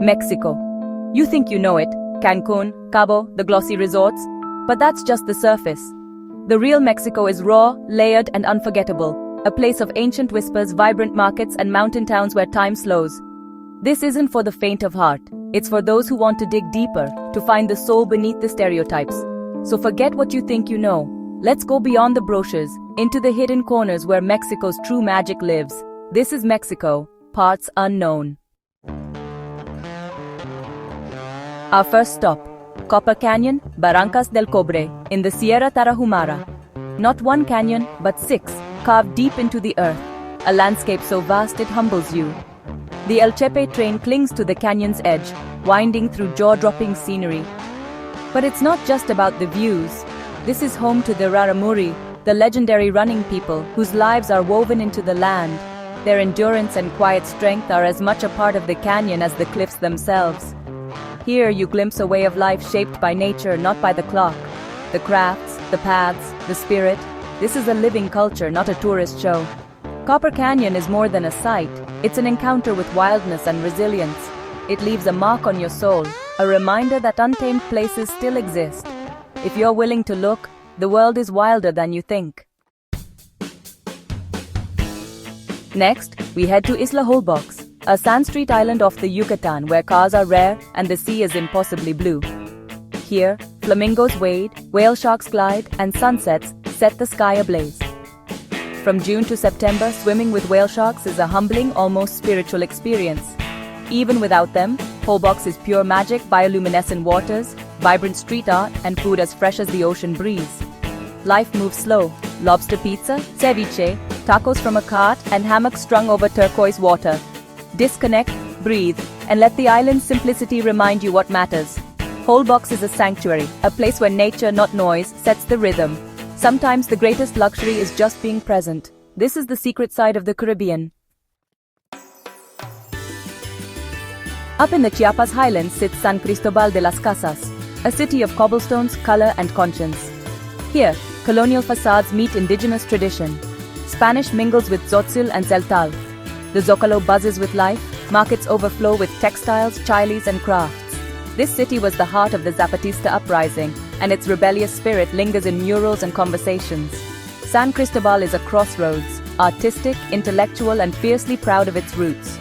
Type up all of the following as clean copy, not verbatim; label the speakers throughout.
Speaker 1: Mexico. You think you know it, Cancun, Cabo, the glossy resorts, but that's just the surface. The real Mexico is raw, layered, and unforgettable, a place of ancient whispers, vibrant markets, and mountain towns where time slows. This isn't for the faint of heart, it's for those who want to dig deeper, to find the soul beneath the stereotypes. So forget what you think you know. Let's go beyond the brochures, into the hidden corners where Mexico's true magic lives. This is Mexico, parts unknown. Our first stop, Copper Canyon, Barrancas del Cobre, in the Sierra Tarahumara. Not one canyon, but 6, carved deep into the earth, a landscape so vast it humbles you. The El Chepe train clings to the canyon's edge, winding through jaw-dropping scenery. But it's not just about the views. This is home to the Raramuri, the legendary running people whose lives are woven into the land. Their endurance and quiet strength are as much a part of the canyon as the cliffs themselves. Here you glimpse a way of life shaped by nature, not by the clock. The crafts, the paths, the spirit. This is a living culture, not a tourist show. Copper Canyon is more than a sight. It's an encounter with wildness and resilience. It leaves a mark on your soul, a reminder that untamed places still exist. If you're willing to look, the world is wilder than you think. Next, we head to Isla Holbox, a sand street island off the Yucatan where cars are rare and the sea is impossibly blue. Here, flamingos wade, whale sharks glide, and sunsets set the sky ablaze. From June to September, swimming with whale sharks is a humbling, almost spiritual experience. Even without them, Holbox is pure magic, bioluminescent waters, vibrant street art, and food as fresh as the ocean breeze. Life moves slow. Lobster pizza, ceviche, tacos from a cart, and hammocks strung over turquoise water. Disconnect, breathe, and let the island's simplicity remind you what matters. Holbox is a sanctuary, a place where nature, not noise, sets the rhythm. Sometimes the greatest luxury is just being present. This is the secret side of the Caribbean. Up in the Chiapas highlands sits San Cristóbal de las Casas, a city of cobblestones, color, and conscience. Here, colonial facades meet indigenous tradition. Spanish mingles with tzotzil and celtal. The Zocalo buzzes with life, markets overflow with textiles, chiles, and crafts. This city was the heart of the Zapatista uprising, and its rebellious spirit lingers in murals and conversations. San Cristobal is a crossroads, artistic, intellectual, and fiercely proud of its roots.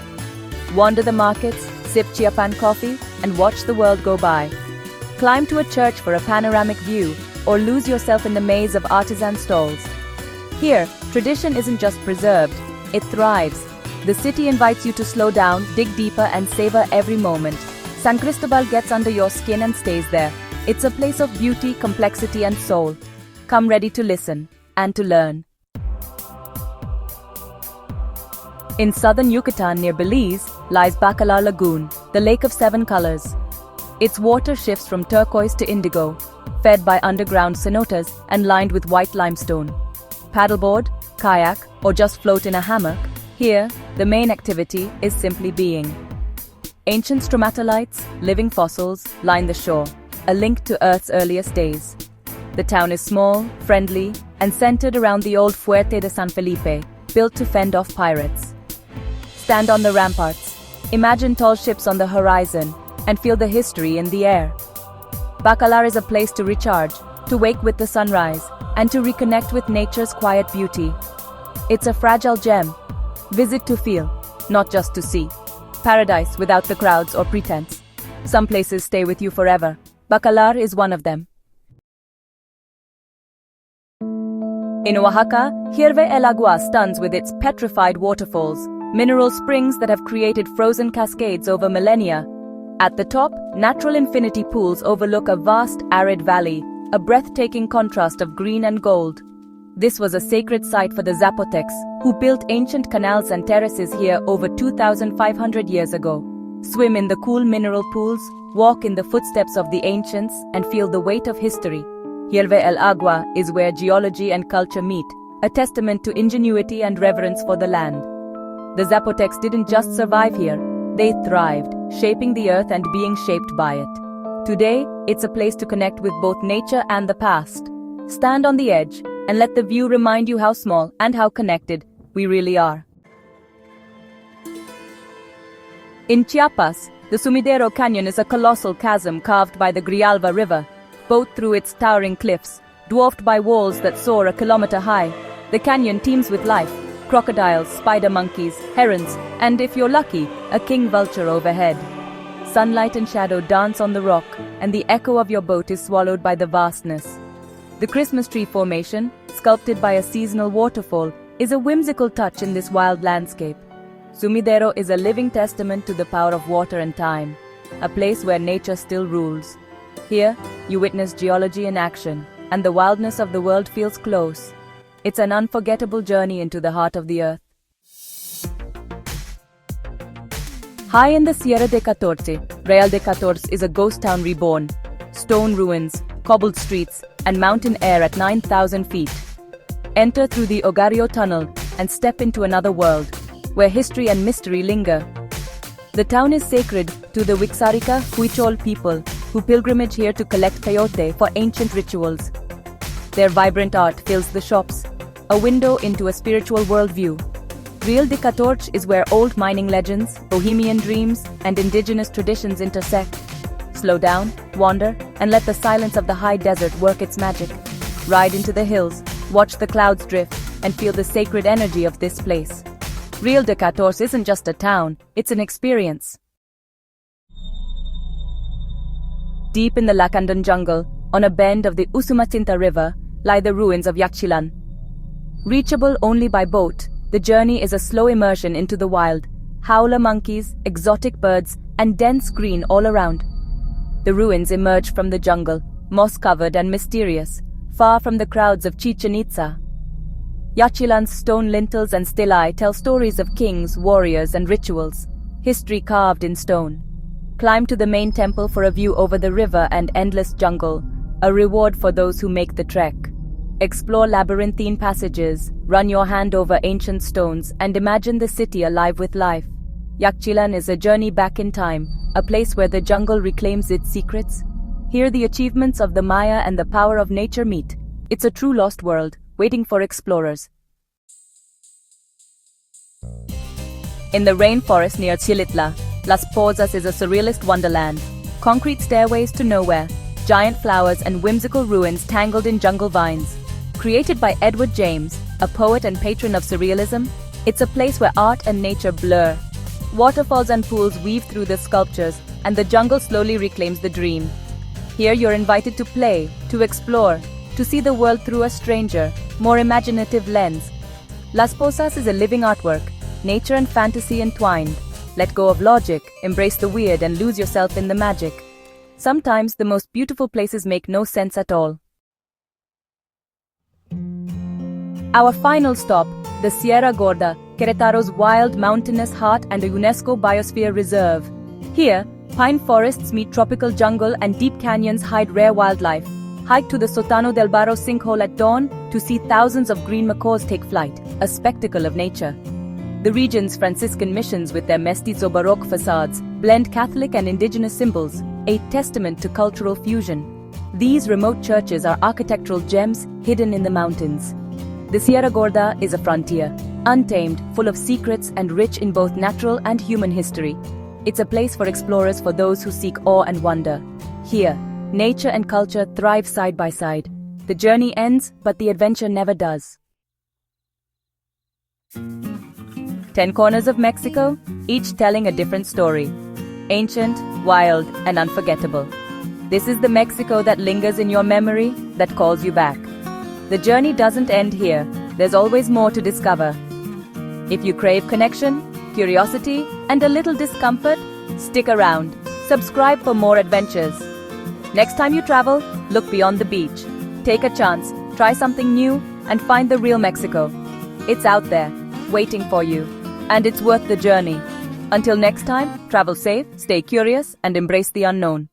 Speaker 1: Wander the markets, sip Chiapan coffee, and watch the world go by. Climb to a church for a panoramic view, or lose yourself in the maze of artisan stalls. Here, tradition isn't just preserved, it thrives. The city invites you to slow down, dig deeper, and savor every moment. San Cristobal gets under your skin and stays there. It's a place of beauty, complexity, and soul. Come ready to listen and to learn. In southern Yucatan near Belize lies Bacalar Lagoon, the lake of 7 colors. Its water shifts from turquoise to indigo, fed by underground cenotes and lined with white limestone. Paddleboard, kayak, or just float in a hammock, here, the main activity is simply being. Ancient stromatolites, living fossils, line the shore, a link to Earth's earliest days. The town is small, friendly, and centered around the old Fuerte de San Felipe, built to fend off pirates. Stand on the ramparts, imagine tall ships on the horizon, and feel the history in the air. Bacalar is a place to recharge, to wake with the sunrise, and to reconnect with nature's quiet beauty. It's a fragile gem. Visit to feel, not just to see. Paradise without the crowds or pretense. Some places stay with you forever. Bacalar is one of them. In Oaxaca, Hierve el Agua stuns with its petrified waterfalls, mineral springs that have created frozen cascades over millennia. At the top, natural infinity pools overlook a vast, arid valley, a breathtaking contrast of green and gold. This was a sacred site for the Zapotecs, who built ancient canals and terraces here over 2,500 years ago. Swim in the cool mineral pools, walk in the footsteps of the ancients, and feel the weight of history. Hierve el Agua is where geology and culture meet, a testament to ingenuity and reverence for the land. The Zapotecs didn't just survive here, they thrived, shaping the earth and being shaped by it. Today, it's a place to connect with both nature and the past. Stand on the edge, and let the view remind you how small and how connected we really are. In Chiapas, the Sumidero Canyon is a colossal chasm carved by the Grijalva River, both through its towering cliffs, dwarfed by walls that soar a kilometer high. The canyon teems with life: crocodiles, spider monkeys, herons, and if you're lucky, a king vulture overhead. Sunlight and shadow dance on the rock, and the echo of your boat is swallowed by the vastness. The Christmas tree formation, sculpted by a seasonal waterfall, is a whimsical touch in this wild landscape. Sumidero is a living testament to the power of water and time, a place where nature still rules. Here, you witness geology in action, and the wildness of the world feels close. It's an unforgettable journey into the heart of the earth. High in the Sierra de Catorce, Real de Catorce is a ghost town reborn. Stone ruins, cobbled streets, and mountain air at 9,000 feet. Enter through the Ogario Tunnel and step into another world, where history and mystery linger. The town is sacred to the Wixárika Huichol people, who pilgrimage here to collect peyote for ancient rituals. Their vibrant art fills the shops, a window into a spiritual worldview. Real de Catorce is where old mining legends, bohemian dreams, and indigenous traditions intersect. Slow down, wander, and let the silence of the high desert work its magic. Ride into the hills, watch the clouds drift, and feel the sacred energy of this place. Real de Catorce isn't just a town, it's an experience. Deep in the Lacandan jungle, on a bend of the Usumacinta River, lie the ruins of Yaxchilan. Reachable only by boat, the journey is a slow immersion into the wild: howler monkeys, exotic birds, and dense green all around. The ruins emerge from the jungle, moss-covered and mysterious, far from the crowds of Chichen Itza. Yaxchilan's stone lintels and stelae tell stories of kings, warriors, and rituals, history carved in stone. Climb to the main temple for a view over the river and endless jungle, a reward for those who make the trek. Explore labyrinthine passages, run your hand over ancient stones, and imagine the city alive with life. Yaxchilan is a journey back in time, a place where the jungle reclaims its secrets. Here the achievements of the Maya and the power of nature meet. It's a true lost world, waiting for explorers. In the rainforest near Chilitla, Las Pozas is a surrealist wonderland. Concrete stairways to nowhere, giant flowers and whimsical ruins tangled in jungle vines. Created by Edward James, a poet and patron of surrealism, it's a place where art and nature blur. Waterfalls and pools weave through the sculptures, and the jungle slowly reclaims the dream. Here you're invited to play, to explore, to see the world through a stranger, more imaginative lens. Las Pozas is a living artwork, nature and fantasy entwined. Let go of logic, embrace the weird, and lose yourself in the magic. Sometimes the most beautiful places make no sense at all. Our final stop, the Sierra Gorda, Querétaro's wild mountainous heart and a UNESCO Biosphere Reserve. Here, pine forests meet tropical jungle and deep canyons hide rare wildlife. Hike to the Sotano del Barro sinkhole at dawn to see thousands of green macaws take flight, a spectacle of nature. The region's Franciscan missions with their mestizo Baroque facades blend Catholic and indigenous symbols, a testament to cultural fusion. These remote churches are architectural gems hidden in the mountains. The Sierra Gorda is a frontier, untamed, full of secrets and rich in both natural and human history. It's a place for explorers, for those who seek awe and wonder. Here, nature and culture thrive side by side. The journey ends, but the adventure never does. 10 corners of Mexico, each telling a different story. Ancient, wild, and unforgettable. This is the Mexico that lingers in your memory, that calls you back. The journey doesn't end here. There's always more to discover. If you crave connection, curiosity, and a little discomfort, stick around. Subscribe for more adventures. Next time you travel, look beyond the beach. Take a chance, try something new, and find the real Mexico. It's out there, waiting for you. And it's worth the journey. Until next time, travel safe, stay curious, and embrace the unknown.